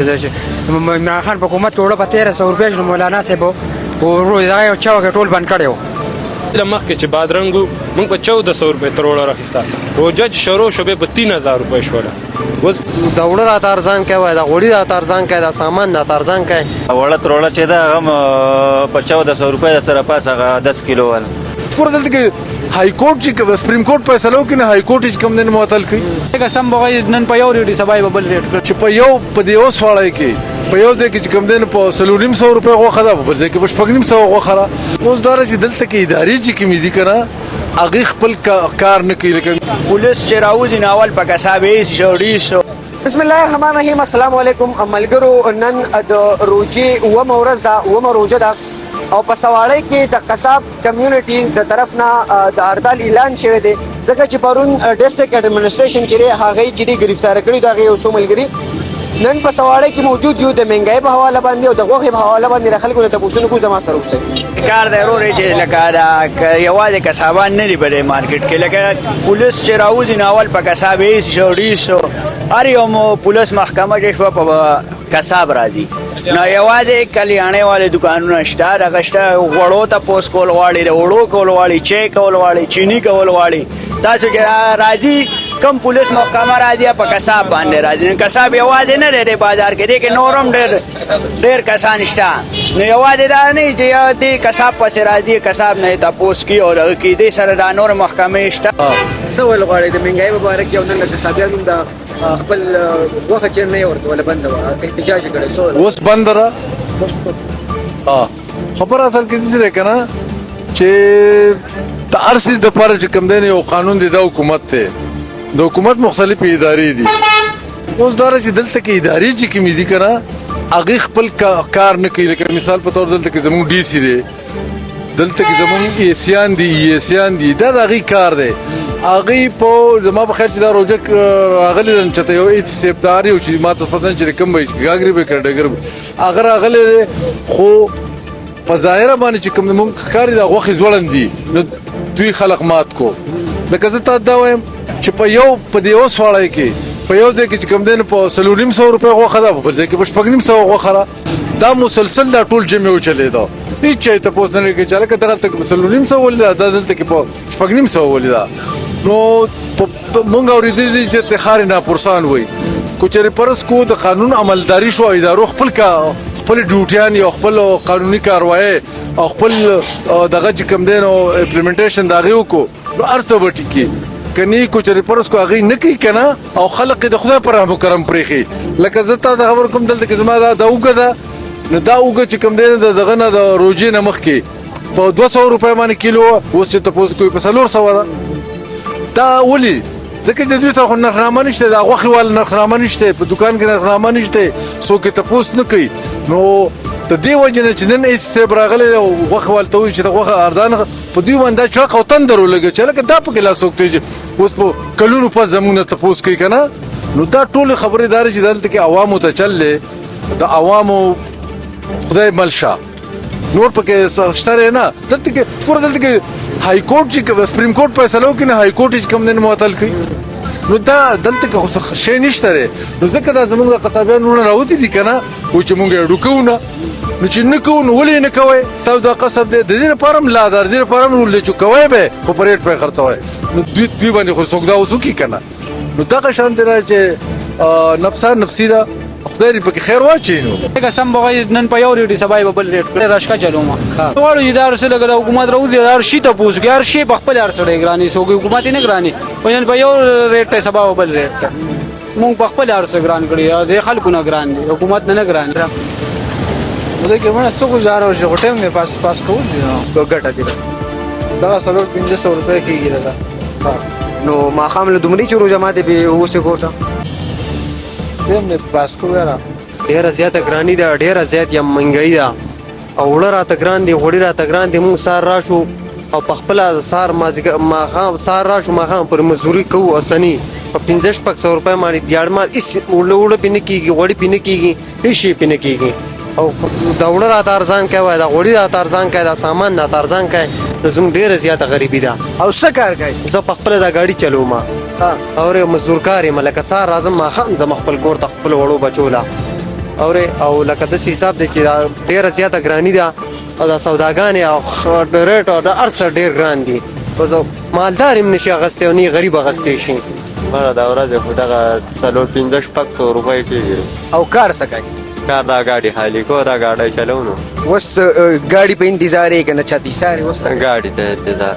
عمران خان په حکومت کې وړه په 1300 روپۍ شو مولانا صاحب ورو دغه یو چاوکې ټول بند کړی و. مخکې چې بادرنګ و موږ په 1400 روپۍ تر وړه راخیسته روجه چې شروع شو بیا په 3000 روپۍ شوله. اوس د وړه راته ارزان کوي د غوړي راته ارزان کوي د سامان راته ارزان کوي. وړه تر وړه چې ده هغه په 1400 روپۍ د سره پاس هغه 10 کیلو ول. پوره دلته کې های کورټ چې سپریم کورټ فیصله وکړي نه های کورټ چې کوم دین معطل کړي قسم به نن په یو ریټ سبا به بل ریټ کړ چې په یو په دې اوس واړی کې په یو ځای کې چې کوم دین په 300 روپۍ غوښه ده په بل ځای کې په 500 غوښه ده. اوس دا چې دلته کې ادارې چې کومې دي کنه هغه خپل کار نه کوي لکه پولیس چې راوځي نو اول په کسابې شوړي. بسم الله الرحمن الرحیم. السلام علیکم ملګرو. نن د روجې اومه ورځ ده، اومه روجه ده او په سواړی کې د قصاب کمیونټي د طرف نه د هړتال اعلان شوی دی ځکه چې پرون ډسټرکټ اډمنسټریشن چې هغه چې گرفتار کړي دا یو څو ملګري نن په سواړی کې موجود یو د منګای په حواله باندې او د غوښې په حواله باندې خلکو ته پوښتنه کوي زما سره اوسئ. کار دی ورور چې لکه دا یوازې کسابان نه دی په مارکیټ کې لکه پولیس چې راوځي نو اول په کسابې شوړي هر یو پولیس محکمه چې شو په کساب راځي نو یوازې کلیانې والے دکانونه شته دغه شته غوړو ته پوس کول غواړي وړو کول غواړي چای کول غواړي چینی کول غواړي. تاسو چې راځي کم پولیس محکمه راځي په کساب باندې راځي. کساب یوازې نه لري بازار کې کې نورم ډېر کسان شته نو یوازې دا نه چې دې کساب پسې راځي کساب نه تاسو کی او دغه کې دې سره دا نور محکمې شته. سوال غواړي د منګای مبارک یو نن کسابیانو د خپل وخت چیر نه ورته بند و احتجاج کړي سو اوس بند را خبر اصل کې څه ده کنه چې تارسیز د پاره چې کوم دی یو قانون دی د حکومت ته د حکومت مختلفې ادارې دي. اوس دا چې دلته کې ادارې چې کومې دي کنه هغه خپل کار نه کوي. لکه مثال په تور دلته کې زموږ ډي سي دی دلته کې زموږ ایسیان دي دا د هغې کار دی. هغه په زما په خیال چې دا روجه راغلی ده چې یو هېڅ سیبدار یو چې ما ته پته چې کوم به ګاګرې به کړه ډګر هغه راغلی دی خو په ظاهره باندې چې کوم مونږ ښکاري دا غوښې ځوړند دي نو دوی خلق مات کو. لکه زه تاسو دا وایم چې په دې اوس واړی کې په یو ځای کې چې کوم دی په 300 روپۍ غوښه ده په بل ځای کې په 500 غوښه ده. دا مسلسل دا ټول جمع وچلېده هېڅ چا یې تپوس نه کوي چې هلکه دغلته 300 ولیده دا دلته کې په 500 ولیده. نو مونږ اورېدلي دي چې د خارې ناپرسان وایي کو چېرې فرض کو د قانون عملداري شو ادارو خپل ډیوټیان یا خپل قانوني کاروایی او خپل دغه چې کوم دی نو امپلیمنټیشن د هغې وکړو نو هر څه به ټیکي کني کو چېرې فرض کو هغې نه کوي که نه او خلق د خدای په رحم و کرم پرېښي. لکه زه تا د خبر کوم دلته کې زما دا اوږه ده نو دا اوږه چې کوم دی د دغه نه د روجې نه مخکې په 200 روپۍ باندې کیلو اوس چې تپوس کوي په 400 ده. دا ولې ځکه چې دوی سره خو نرخنامه نشته د غوښې والا نرخنامه نشته په دکان کې نرخنامه نشته څوک یې تپوس نه کوي. نو د دې وجې نه چې نن هېڅ صاحب راغلی او غوښې والا ته وایي چې د غوښه ارزانه په دوی باندې دا چړق او تندر ولګوي چې هلکه دا پکې لاس وکړي چې اوس په کلونو پس زموږ نه تپوس کوي که نه. نو دا ټولې خبرې دا چې دلته کې عوامو ته چل دی د عوامو خدای ملشه نور پکې شته نه. دلته کې پوره دلته کې های کورټ چې سپریم کورټ فیصله وکړي نه های کورټ چې کوم دین معطل کړي نو دا دلته کې خو شی نشته دی. نو ځکه دا زموږ د قصابیان وروڼه راوتي دي که نه وایي چې مونږ یې اډو کوو نه نو چې نه کوو نو ولې نه کوئ ستاسو دا قصب دی د دې لپاره هم لا ده د دې لپاره هم رول دی چې کوئ به یې خو په ریټ به یې خرڅوئ نو دوی باندې خو څوک دا اوس وکړي که نه. نو دغه شان دی چې نفسان نفسي ده خدای دې پکې خیر واچوي. نو قسم به نن په یو ریټ سبا به بل ریټ کړ راشکا چلو ما غواړو چې دا رسله کړه حکومت راوځي دا شي ته پوس ګر شي په خپل هر سړی ګرانی سو حکومت نه ګرانی نن په یو ریټ سبا به بل ریټ مونږ په خپل هر څه ګران کړی د خلکو نه ګران دي حکومت نه ګران دي. دا کې مونږ څو گزارو شو ټیم نه پاس کوو نو ګټه دي دا 350 روپۍ کېږي دا نو ما خام له دومره چې روزه ماته به اوسه کوټه ټیم نه پاس کوو را ډېره زیاته ګراني ده ډېره زیات یا منګایي ده او وړه راته ګران دي غوړي راته ګران دي. مونږ سهار راشو او په خپله سهار ماښام سهار راشو ماښام پر مزدوري کوو اسني په 500 روپۍ باندې دیاړ مال هېڅ وړه پې نه کېږي غوړي پې نه کېږي هېڅ شی پې نه کېږي. او دا وړه راته ارزان کوي دا غوړي راته ارزان کوي دا سامان راته ارزان کوي نو زموږ ډېره زیاته غریبي ده. او څه کار کوي؟ زه په خپله دا ګاډي چلوم او یو مزدور کار یم لکه سهار راځم ماښام ځم خپل کور ته خپلو وړو بچو له اورې او لکه داسې حساب دی چې دا ډېره زیاته ګراني ده او دا سوداګانې او ریټ او د هر څه ډېر ګران دي اوس مالدار هم نشي اخیستی او نه غریب اخیستی شي بله دا ورځ خو دغه 450-500 روپۍ کېږي او کار څه کوي کار دا ګاډي خالي کو دا ګاډی چلو نو اوس ګاډي په انتظار یې که نه چا دیسار یې اوس ګاډي ته انتظار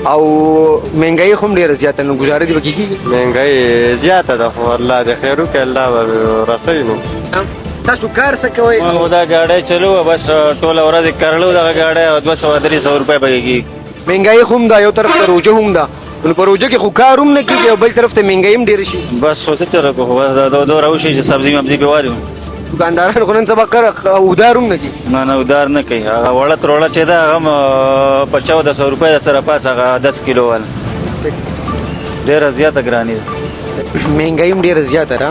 او مهنګایي خو هم ډېره زیاته نو ګزاره دې به کېږي مهنګایي زیاته ده خو الله دې خیر وکړي الله به رسوي نو تاسو کار څه کوئ ما خو دا ګاډی چلو بس ټوله ورځ کرلو دغه ګاډی او 200-300 روپۍ به کېږي مهنګایي خو هم ده یو طرف ته روجه هم ده نو په روجه کې خو کار هم نه کېږي او بل طرف ته مهنګایي هم ډېره شي بس خو څه چره کو بس دا دوره وشي چې سبزي مبزي پې والو دوکانداران خو نن سبا ودار هم نه کېږي نه ودار نه کوي هغه وړه تروړه چې ده هغه په 1400 روپۍ د سره پاس هغه 10 کیلو والا ډېره زیاته ګراني ده مهنګایي هم ډېره زیاته ده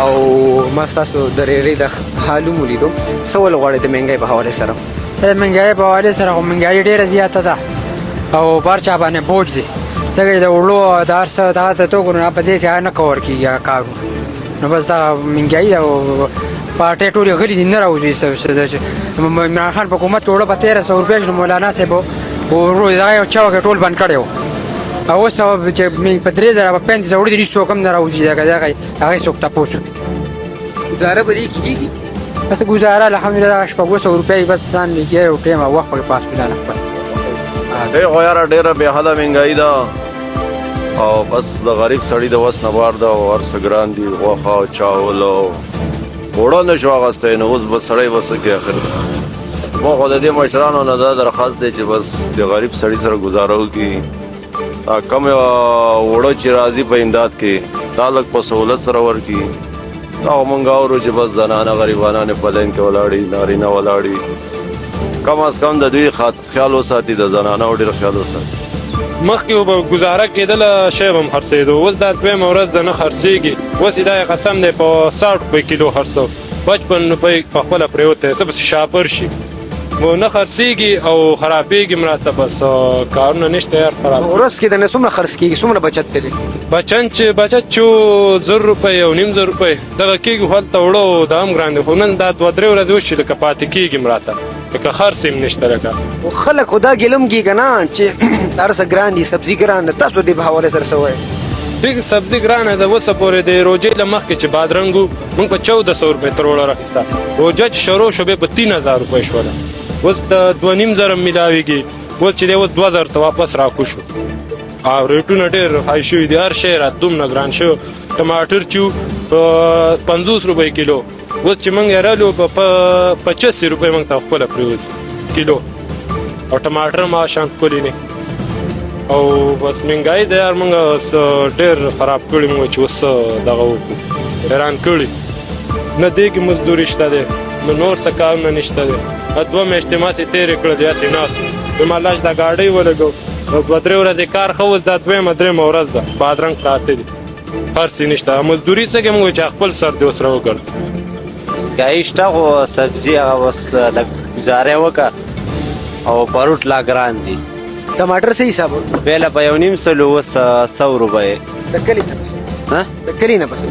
او ما ستاسو د ریرې د حال هم ولیدو څه ول غواړئ د مهنګایي په حوالې سره مهنګایي په حوالې سره خو مهنګایي ډېره زیاته ده او په هر چا باندې بوج دی ځکه د وړو د هر څه دغه ته توکو نه په دې کې نه کور کېږي کارونه نو بس دا مهنګایي ده او پارټۍ ټولې غلي دي نه راوځي عمران خان په حکومت کې وړه په 1300 روپۍ شو مولانا صاحب دغه یو چا وکړ ټول بند کړی و او اوس چې په 3000 په 3500 وړي دي څوک هم نه راوځي هغې څوک تپوس وکړي ګزاره به دې کېږي بس ګزاره الحمدلله 600 روپۍ بس ځان لیکي یو ټیم او وخت پکې پاس ګزاره خپل خو یاره ډېره بې حده مهنګایي ده او بس د غریب سړي د وس نه بار ده او هر څه ګران دي غوښه او چاول او اوړه نه شو اخیستی نو اوس به سړی به څه کوي اخر ما خو د دې مشرانو نه دا درخواست دی چې بس د غریب سړي سره ګزاره وکړي دا کم اوړه چې راځي په امداد کې دا لږ په سهولت سره ورکړي دا خو مونږ اورو چې بس زنانه غریبانانې په لین کې ولاړي نارینه ولاړي کم از کم د دوی خیال وساتي د زنانهو ډېر خیال وساتي مخکې به ګزاره کېدله شی به هم خرڅېدو اوس دا دویمه ورځ ده نه خرڅېږي اوس یې دا قسم دی په 60 روپۍ کیلو خرڅو 55 روپۍ په خپله پرېوتی څه پسې شاپر شي نو نه خرڅېږي او خرابېږي هم راته بس کارونه نشته یار خراب ورځ کې د نه څومره خرڅ کېږي څومره بچت دی بچت چې 1000 روپۍ او 900 روپۍ دغه کېږي خو هلته وړه دا هم ګران دی خو نن دا 2-3 ورځې وشي لکه پاتې کېږي هم راته لکه خرڅ هم نشته لکه خلک خو دا ګیله هم کېږي که نه چې هر څه ګران دي سبزي ګران ده تاسو دې په حوالې سره څه وایئ ټیک سبزي ګرانه ده اوسه پورې د روژې له مخکې چې بادرنګ و موږ په 1400 روپۍ تروړه راخیسته روژه چې شروع شو بیا په 3000 روپۍ شوله اوس د 2500 میلاویږي اوس چې دی اوس 2000 ته واپس راکو شو او ریټونه ډېر های شوي دي هر شی راته دومره ګران شوی ټماټر چې په 50 روپۍ کیلو اوس چې موږ یې رالو په 85 روپۍ موږ ته خپله پرېوځي کیلو او ټماټر هم شان ښکلي نه او بس مهنګایي ده یار موږ ډېر خراب کړي موږ چې اوس دغه وکړو حیران کړي نه دې کې مزدوري شته دی نو نور څه کارونه نشته دی 2 میاشتې ما سې تېرې کړه دی هسې ناست وم الله چې دا ګاډۍ ولګو او 2-3 ورځې کار ښه اوس دا 2-3 ورځ ده بادرنګ پراته دي هر څه نشته مزدوري څه کوي موږ چې خپل سر دې اوس راوکړ ګایي شته خو سبزي هغه اوس لږ ګزاره یې وکړه او پروټ لا ګران دي ټماټر څه حساب پهله په 1.5 اوس 100 روپۍ د کلي نه پسې ها د کلي نه پسې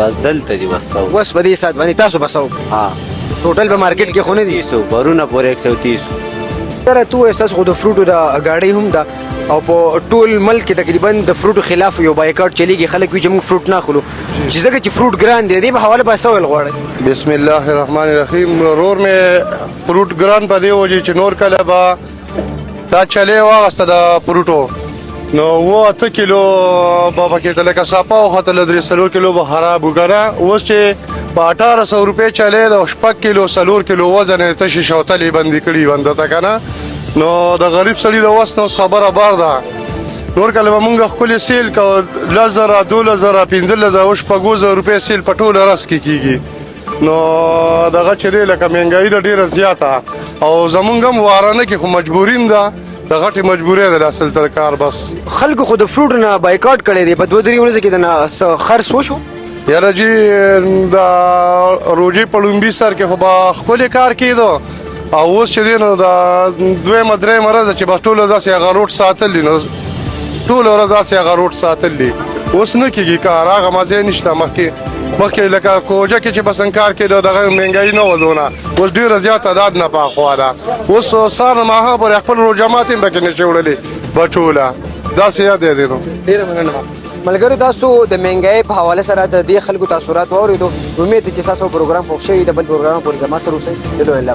بس دلته دي بس 100 اوس په دې ساعت باندې تاسو به 100 ها ټوټل په مارکیټ کې خو نه دي 300 پرونه پورې 130 سره تو احساس خو د فروټو د ګاډۍ هم ده او په ټول ملک کې تقریبا د فروټو خلاف یو بایکاټ چلیږي خلک وایي چې موږ فروټ نه اخلو چې ځکه چې فروټ ګران دی دې په حواله به څه ویل غواړئ بسم الله الرحمن الرحیم ورور مې فروټ ګران په دې وجې چې نور کله به دا چلې واغسته د فروټو نو 8 کیلو به پکې ته لکه صافه وختله 3 کیلو به خراب وکړه اوس چې په 1800 روپۍ چلې د 6 کیلو 4 کیلو وزن یې تشې شوتلې بندي کړي بنده ته که نه نو د غریب سړي د وس نه اوس خبره بار ده نور کله به مونږ ښکلې سیل کوو 10,000 12,000 15,000 او 6,000 روپۍ سیل په ټوله ورځ کې کېږي نو دغه چې دی لکه مهنګایي ده ډېره زیاته او زمونږ هم وارانه کې خو مجبوري هم ده د غټې مجبورۍ ده اصل تر کار بس خلکو خو د فروټ نه بایکاټ کړی دی په 2-3 ورځو کې د نه خرڅ وشو یاره جی د روژې په لومبي سر کې خو به ښکلې کار کېدو او اوس چې دی نو د 2-3 ورځ چې به ټوله داسې هغه روټ ساتل دي نو ټوله ورځ داسې هغه روټ ساتل دي اوس نه کېږي کار هغه مزې نشته مخکې مخکې لکه کوجه کې چې بسنکار کې دغه مهنګایي نه ودونه اوس ډېره زیات تعداد نه پاخوا ده اوس سار ماها پر خپل روژه ماتې هم پکې نشي وړلې بټوله داسې یاد یې دی نو ډیره مننه ملګرو تاسو د مهنګای په حواله سره د دې خلکو تاثرات واورېدو امید ده چې تاسو پروګرام خوښ شوی د بل پروګرام پورې زما سره اوسئ د الله